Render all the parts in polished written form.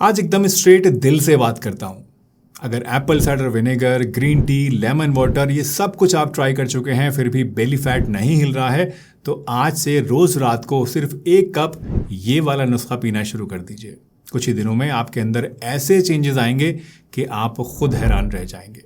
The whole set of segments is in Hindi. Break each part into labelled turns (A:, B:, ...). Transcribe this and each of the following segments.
A: आज एकदम स्ट्रेट दिल से बात करता हूँ। अगर Apple cider vinegar, green tea, lemon water ये सब कुछ आप ट्राई कर चुके हैं फिर भी बेली फैट नहीं हिल रहा है तो आज से रोज रात को सिर्फ 1 कप ये वाला नुस्खा पीना शुरू कर दीजिए। कुछ ही दिनों में आपके अंदर ऐसे चेंजेस आएंगे कि आप खुद हैरान रह जाएंगे।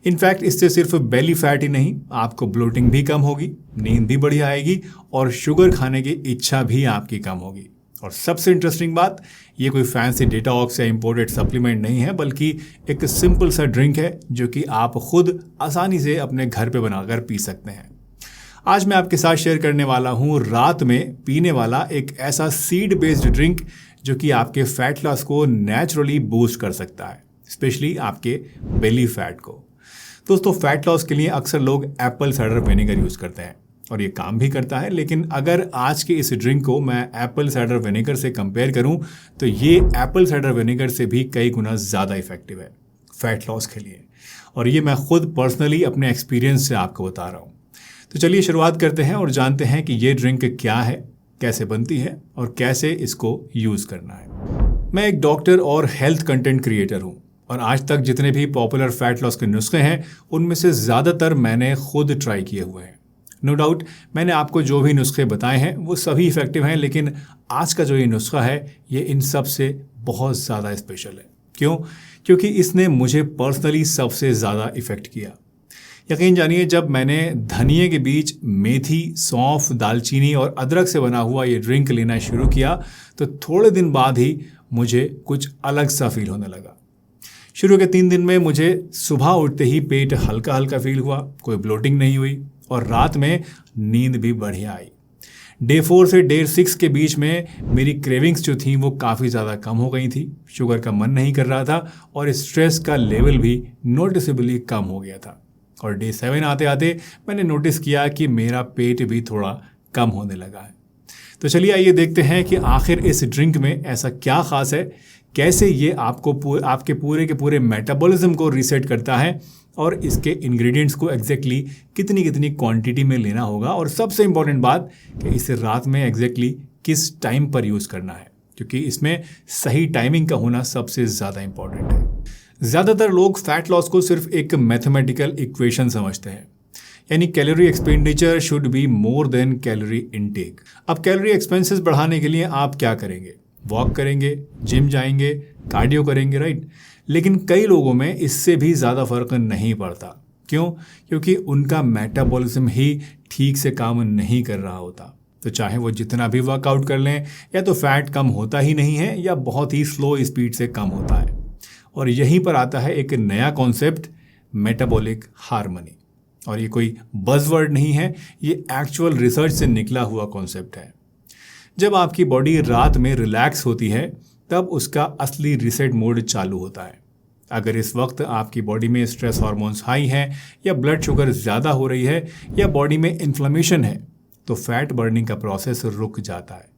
A: इनफैक्ट इससे सिर्फ बेली फैट ही नहीं, आपको ब्लोटिंग भी कम होगी, नींद भी बढ़िया आएगी और शुगर खाने की इच्छा भी आपकी कम होगी। और सबसे इंटरेस्टिंग बात, ये कोई फैंसी डिटॉक्स या इंपोर्टेड सप्लीमेंट नहीं है, बल्कि एक सिंपल सा ड्रिंक है जो कि आप खुद आसानी से अपने घर पे बनाकर पी सकते हैं। आज मैं आपके साथ शेयर करने वाला हूँ रात में पीने वाला एक ऐसा सीड बेस्ड ड्रिंक जो कि आपके फैट लॉस को नेचुरली बूस्ट कर सकता है, स्पेशली आपके बेली फैट को। दोस्तों, फैट लॉस के लिए अक्सर लोग एप्पल साइडर विनेगर यूज़ करते हैं और ये काम भी करता है, लेकिन अगर आज के इस ड्रिंक को मैं एप्पल साइडर विनेगर से कंपेयर करूं तो ये एप्पल साइडर विनेगर से भी कई गुना ज़्यादा इफेक्टिव है फैट लॉस के लिए। और ये मैं खुद पर्सनली अपने एक्सपीरियंस से आपको बता रहा हूँ। तो चलिए शुरुआत करते हैं और जानते हैं कि ये ड्रिंक क्या है, कैसे बनती है और कैसे इसको यूज़ करना है। मैं एक डॉक्टर और हेल्थ कंटेंट क्रिएटर हूँ और आज तक जितने भी पॉपुलर फैट लॉस के नुस्खे हैं उनमें से ज़्यादातर मैंने खुद ट्राई किए हुए हैं। नो डाउट मैंने आपको जो भी नुस्खे बताए हैं वो सभी इफ़ेक्टिव हैं, लेकिन आज का जो ये नुस्खा है ये इन सब से बहुत ज़्यादा स्पेशल है। क्यों? क्योंकि इसने मुझे पर्सनली सबसे ज़्यादा इफ़ेक्ट किया। यकीन जानिए, जब मैंने धनिए के बीच मेथी, सौंफ, दालचीनी और अदरक से बना हुआ ये ड्रिंक लेना शुरू किया तो थोड़े दिन बाद ही मुझे कुछ अलग सा फील होने लगा। शुरू के 3 दिन में मुझे सुबह उठते ही पेट हल्का हल्का फील हुआ, कोई ब्लोटिंग नहीं हुई और रात में नींद भी बढ़िया आई। डे 4 से डे 6 के बीच में मेरी क्रेविंग्स जो थी वो काफ़ी ज़्यादा कम हो गई थी, शुगर का मन नहीं कर रहा था और स्ट्रेस का लेवल भी नोटिसेबली कम हो गया था। और डे 7 आते आते मैंने नोटिस किया कि मेरा पेट भी थोड़ा कम होने लगा है। तो चलिए आइए देखते हैं कि आखिर इस ड्रिंक में ऐसा क्या ख़ास है, कैसे ये आपके पूरे के पूरे मेटाबॉलिज्म को रीसेट करता है और इसके इंग्रेडिएंट्स को एग्जैक्टली कितनी क्वांटिटी में लेना होगा, और सबसे इम्पॉर्टेंट बात कि इसे रात में एग्जैक्टली किस टाइम पर यूज़ करना है, क्योंकि इसमें सही टाइमिंग का होना सबसे ज़्यादा इम्पॉर्टेंट है। ज़्यादातर लोग फैट लॉस को सिर्फ एक मैथमेटिकल इक्वेशन समझते हैं, यानी calorie expenditure should be more than calorie intake. अब कैलोरी एक्सपेंसेस बढ़ाने के लिए आप क्या करेंगे? वॉक करेंगे, जिम जाएंगे, कार्डियो करेंगे, राइट? लेकिन कई लोगों में इससे भी ज़्यादा फर्क नहीं पड़ता। क्यों? क्योंकि उनका मेटाबॉलिज्म ही ठीक से काम नहीं कर रहा होता। तो चाहे वो जितना भी वर्कआउट कर लें, या तो फैट कम होता ही नहीं है या बहुत ही स्लो स्पीड से कम होता है। और यहीं पर आता है एक नया कॉन्सेप्ट, मेटाबॉलिक हार्मनी। और ये कोई बज़वर्ड नहीं है, ये एक्चुअल रिसर्च से निकला हुआ कॉन्सेप्ट है। जब आपकी बॉडी रात में रिलैक्स होती है तब उसका असली रीसेट मोड चालू होता है। अगर इस वक्त आपकी बॉडी में स्ट्रेस हार्मोन्स हाई हैं या ब्लड शुगर ज़्यादा हो रही है या बॉडी में इन्फ्लेमेशन है तो फैट बर्निंग का प्रोसेस रुक जाता है।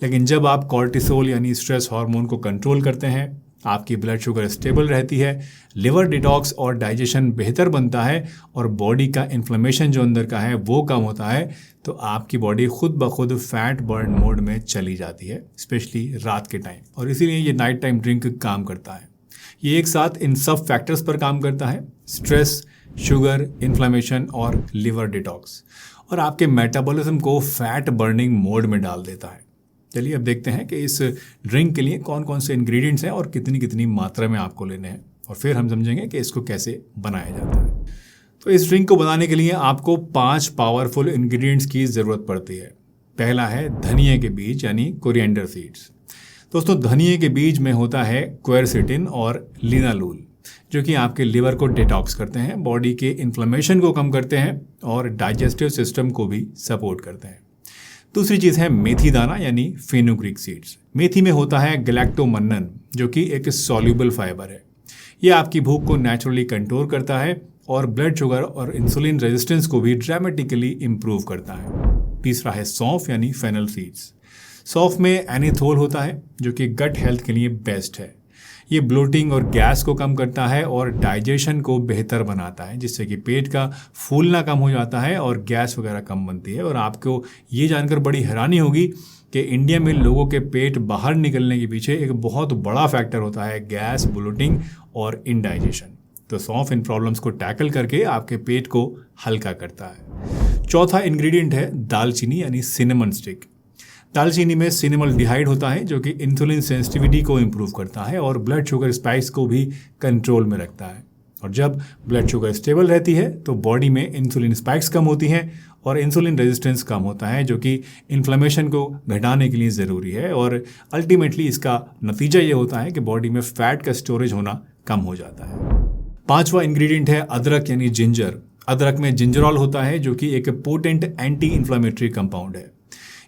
A: लेकिन जब आप कॉर्टिसोल यानी स्ट्रेस हार्मोन को कंट्रोल करते हैं, आपकी ब्लड शुगर स्टेबल रहती है, लिवर डिटॉक्स और डाइजेशन बेहतर बनता है और बॉडी का इन्फ्लेमेशन जो अंदर का है वो कम होता है, तो आपकी बॉडी खुद ब खुद फैट बर्न मोड में चली जाती है, स्पेशली रात के टाइम। और इसीलिए ये नाइट टाइम ड्रिंक काम करता है। ये एक साथ इन सब फैक्टर्स पर काम करता है, स्ट्रेस, शुगर, इन्फ्लेमेशन और लिवर डिटॉक्स, और आपके मेटाबॉलिज्म को फैट बर्निंग मोड में डाल देता है। चलिए अब देखते हैं कि इस ड्रिंक के लिए कौन कौन से इंग्रेडिएंट्स हैं और कितनी मात्रा में आपको लेने हैं, और फिर हम समझेंगे कि इसको कैसे बनाया जाता है। तो इस ड्रिंक को बनाने के लिए आपको 5 पावरफुल इंग्रेडिएंट्स की ज़रूरत पड़ती है। पहला है धनिए के बीज यानी कोरिएंडर सीड्स। दोस्तों, धनिए के बीज में होता है क्वेरसिटिन और लिनालूल, जो कि आपके लिवर को डिटॉक्स करते हैं, बॉडी के इन्फ्लेमेशन को कम करते हैं और डाइजेस्टिव सिस्टम को भी सपोर्ट करते हैं। दूसरी चीज़ है मेथी दाना यानी फेनुग्रीक सीड्स। मेथी में होता है गैलेक्टोमन्नन, जो कि एक सॉल्यूबल फाइबर है। ये आपकी भूख को नेचुरली कंट्रोल करता है और ब्लड शुगर और इंसुलिन रेजिस्टेंस को भी ड्रामेटिकली इम्प्रूव करता है। तीसरा है सौंफ यानी फेनल सीड्स। सौंफ में एनीथोल होता है जो कि गट हेल्थ के लिए बेस्ट है। ये ब्लोटिंग और गैस को कम करता है और डाइजेशन को बेहतर बनाता है, जिससे कि पेट का फूलना कम हो जाता है और गैस वगैरह कम बनती है। और आपको ये जानकर बड़ी हैरानी होगी कि इंडिया में लोगों के पेट बाहर निकलने के पीछे एक बहुत बड़ा फैक्टर होता है गैस, ब्लोटिंग और इंडाइजेशन। तो सौंफ इन प्रॉब्लम्स को टैकल करके आपके पेट को हल्का करता है। चौथा इंग्रेडिएंट है दालचीनी यानी सिनेमन स्टिक। दालचीनी में सिनेमल्डिहाइड होता है जो कि इंसुलिन सेंसिटिविटी को इम्प्रूव करता है और ब्लड शुगर स्पाइक्स को भी कंट्रोल में रखता है। और जब ब्लड शुगर स्टेबल रहती है तो बॉडी में इंसुलिन स्पाइक्स कम होती हैं और इंसुलिन रेजिस्टेंस कम होता है जो कि इन्फ्लेमेशन को घटाने के लिए ज़रूरी है। और अल्टीमेटली इसका नतीजा ये होता है कि बॉडी में फैट का स्टोरेज होना कम हो जाता है। पांचवा इंग्रेडिएंट है अदरक यानी जिंजर। अदरक में जिंजरॉल होता है जो कि एक पोटेंट एंटी इन्फ्लेमेटरी कंपाउंड है।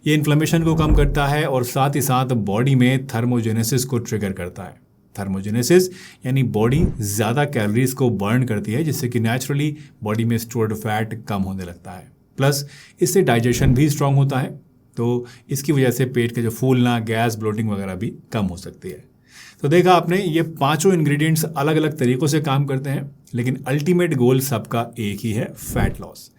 A: ये इन्फ्लेमेशन को कम करता है और साथ ही साथ बॉडी में थर्मोजेनेसिस को ट्रिगर करता है। थर्मोजेनेसिस यानी बॉडी ज़्यादा कैलोरीज को बर्न करती है जिससे कि नेचुरली बॉडी में स्टोर्ड फैट कम होने लगता है। प्लस इससे डाइजेशन भी स्ट्रांग होता है तो इसकी वजह से पेट के जो फूलना, गैस, ब्लोटिंग वगैरह भी कम हो सकती है। तो देखा आपने, ये पांचों इंग्रेडिएंट्स अलग अलग तरीक़ों से काम करते हैं लेकिन अल्टीमेट गोल सबका एक ही है, फैट लॉस।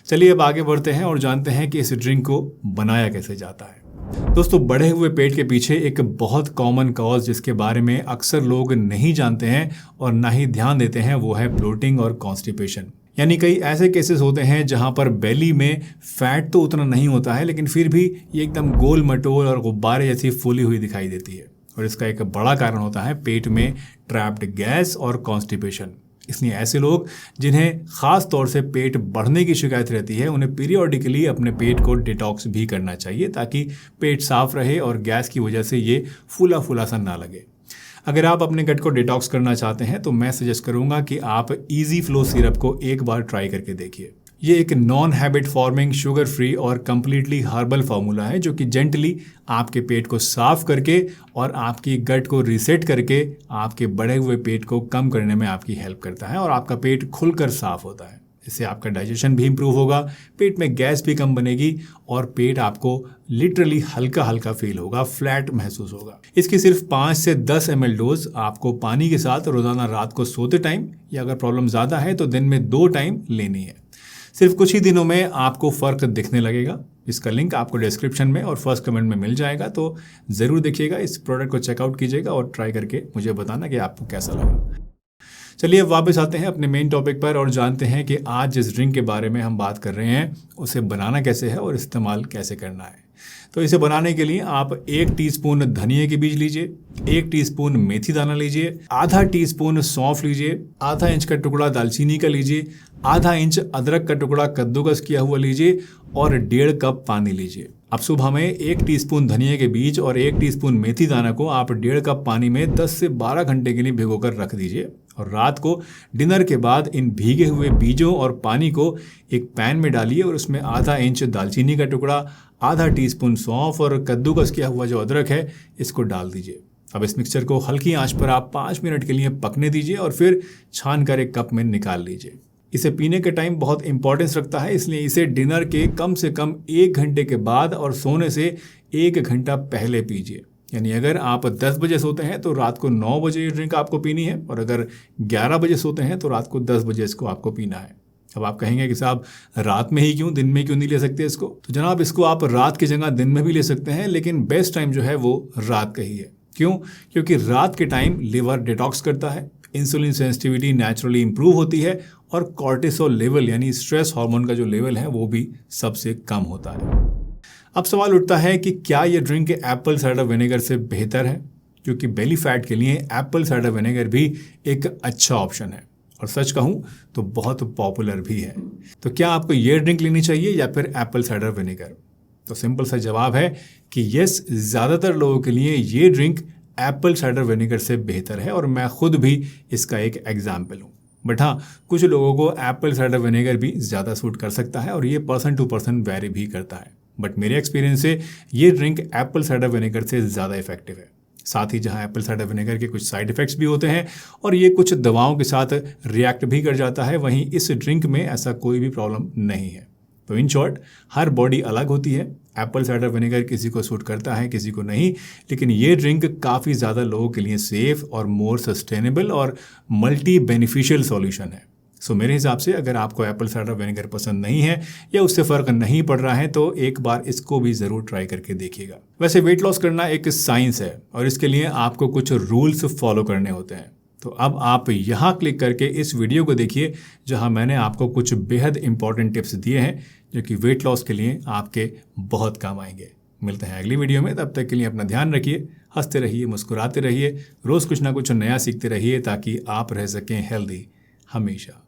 A: चलिए अब आगे बढ़ते हैं और जानते हैं कि इस ड्रिंक को बनाया कैसे जाता है। दोस्तों, बढ़े हुए पेट के पीछे एक बहुत कॉमन कॉज जिसके बारे में अक्सर लोग नहीं जानते हैं और ना ही ध्यान देते हैं वो है ब्लोटिंग और कॉन्स्टिपेशन। यानी कई ऐसे केसेस होते हैं जहां पर बेली में फैट तो उतना नहीं होता है लेकिन फिर भी ये एकदम गोल मटोल और गुब्बारे जैसी फूली हुई दिखाई देती है। और इसका एक बड़ा कारण होता है पेट में ट्रैप्ड गैस और कॉन्स्टिपेशन। इसलिए ऐसे लोग जिन्हें खास तौर से पेट बढ़ने की शिकायत रहती है उन्हें पीरियोडिकली अपने पेट को डिटॉक्स भी करना चाहिए ताकि पेट साफ रहे और गैस की वजह से ये फूला फूला सा ना लगे। अगर आप अपने गट को डिटॉक्स करना चाहते हैं तो मैं सजेस्ट करूंगा कि आप इजी फ्लो सिरप को एक बार ट्राई करके देखिए। ये एक non habit forming, sugar free और कंप्लीटली हर्बल फार्मूला है जो कि जेंटली आपके पेट को साफ करके और आपकी गट को रीसेट करके आपके बढ़े हुए पेट को कम करने में आपकी हेल्प करता है और आपका पेट खुलकर साफ होता है। इससे आपका डाइजेशन भी इंप्रूव होगा, पेट में गैस भी कम बनेगी और पेट आपको लिटरली हल्का हल्का फील होगा, फ्लैट महसूस होगा। इसकी सिर्फ 5 से 10 ml डोज आपको पानी के साथ रोजाना रात को सोते टाइम या अगर प्रॉब्लम ज़्यादा है तो दिन में 2 टाइम लेनी है। सिर्फ कुछ ही दिनों में आपको फ़र्क दिखने लगेगा। इसका लिंक आपको डिस्क्रिप्शन में और फर्स्ट कमेंट में मिल जाएगा, तो ज़रूर देखिएगा, इस प्रोडक्ट को चेकआउट कीजिएगा और ट्राई करके मुझे बताना कि आपको कैसा लगा। चलिए अब वापस आते हैं अपने मेन टॉपिक पर और जानते हैं कि आज जिस ड्रिंक के बारे में हम बात कर रहे हैं उसे बनाना कैसे है और इस्तेमाल कैसे करना है। तो इसे बनाने के लिए आप 1 टीस्पून धनिया के बीज लीजिए, 1 टीस्पून मेथी दाना लीजिए, आधा टीस्पून सौंफ लीजिए, आधा इंच का टुकड़ा दालचीनी का लीजिए, आधा इंच अदरक का टुकड़ा कद्दूकस किया हुआ लीजिए और 1.5 कप पानी लीजिए। अब सुबह में 1 टीस्पून धनिया के बीज और 1 टीस्पून मेथी दाना को आप 1.5 कप पानी में 10 से 12 घंटे के लिए भिगोकर रख दीजिए और रात को डिनर के बाद इन भीगे हुए बीजों और पानी को एक पैन में डालिए और उसमें आधा इंच दालचीनी का टुकड़ा, आधा टीस्पून सौंफ और कद्दूकस किया हुआ जो अदरक है इसको डाल दीजिए। अब इस मिक्सचर को हल्की आंच पर आप 5 मिनट के लिए पकने दीजिए और फिर छान कर एक कप में निकाल लीजिए। इसे पीने के टाइम बहुत इंपॉर्टेंस रखता है, इसलिए इसे डिनर के कम से कम 1 घंटे के बाद और सोने से 1 घंटा पहले पीजिए। यानी अगर आप 10 बजे सोते हैं तो रात को 9 बजे ये ड्रिंक आपको पीनी है और अगर 11 बजे सोते हैं तो रात को 10 बजे इसको आपको पीना है। अब आप कहेंगे कि साहब रात में ही क्यों, दिन में क्यों नहीं ले सकते इसको? तो जनाब इसको आप रात की जगह दिन में भी ले सकते हैं, लेकिन बेस्ट टाइम जो है वो रात का ही है। क्यों? क्योंकि रात के टाइम लिवर डिटॉक्स करता है, इंसुलिन सेंसिटिविटी नेचुरली इंप्रूव होती है और कॉर्टिसोल लेवल यानी स्ट्रेस हार्मोन का जो लेवल है वो भी सबसे कम होता है। अब सवाल उठता है कि क्या ये ड्रिंक एप्पल साइडर विनेगर से बेहतर है? क्योंकि बेली फैट के लिए एप्पल साइडर विनेगर भी एक अच्छा ऑप्शन है और सच कहूँ तो बहुत पॉपुलर भी है। तो क्या आपको ये ड्रिंक लेनी चाहिए या फिर एप्पल साइडर विनेगर? तो सिंपल सा जवाब है कि यस, ज़्यादातर लोगों के लिए ये ड्रिंक एप्पल साइडर विनेगर से बेहतर है और मैं खुद भी इसका एक एग्जाम्पल हूँ। बट हाँ, कुछ लोगों को एप्पल साइडर विनेगर भी ज़्यादा सूट कर सकता है और ये पर्सन टू पर्सन वेरी भी करता है। बट मेरे एक्सपीरियंस से ये ड्रिंक एप्पल साइडर विनेगर से ज़्यादा इफेक्टिव है। साथ ही जहाँ एप्पल साइडर विनेगर के कुछ साइड इफ़ेक्ट्स भी होते हैं और ये कुछ दवाओं के साथ रिएक्ट भी कर जाता है, वहीं इस ड्रिंक में ऐसा कोई भी प्रॉब्लम नहीं है। तो इन शॉर्ट, हर बॉडी अलग होती है। एप्पल साइडर विनेगर किसी को सूट करता है, किसी को नहीं, लेकिन ये ड्रिंक काफ़ी ज़्यादा लोगों के लिए सेफ और मोर सस्टेनेबल और मल्टी बेनिफिशियल सॉल्यूशन है। सो मेरे हिसाब से अगर आपको एप्पल साइडर विनेगर पसंद नहीं है या उससे फ़र्क नहीं पड़ रहा है तो एक बार इसको भी ज़रूर ट्राई करके देखिएगा। वैसे वेट लॉस करना एक साइंस है और इसके लिए आपको कुछ रूल्स फॉलो करने होते हैं। तो अब आप यहाँ क्लिक करके इस वीडियो को देखिए जहाँ मैंने आपको कुछ बेहद इंपॉर्टेंट टिप्स दिए हैं जो कि वेट लॉस के लिए आपके बहुत काम आएंगे। मिलते हैं अगली वीडियो में, तब तक के लिए अपना ध्यान रखिए, हंसते रहिए, मुस्कुराते रहिए, रोज़ कुछ ना कुछ नया सीखते रहिए ताकि आप रह सकें हेल्दी हमेशा।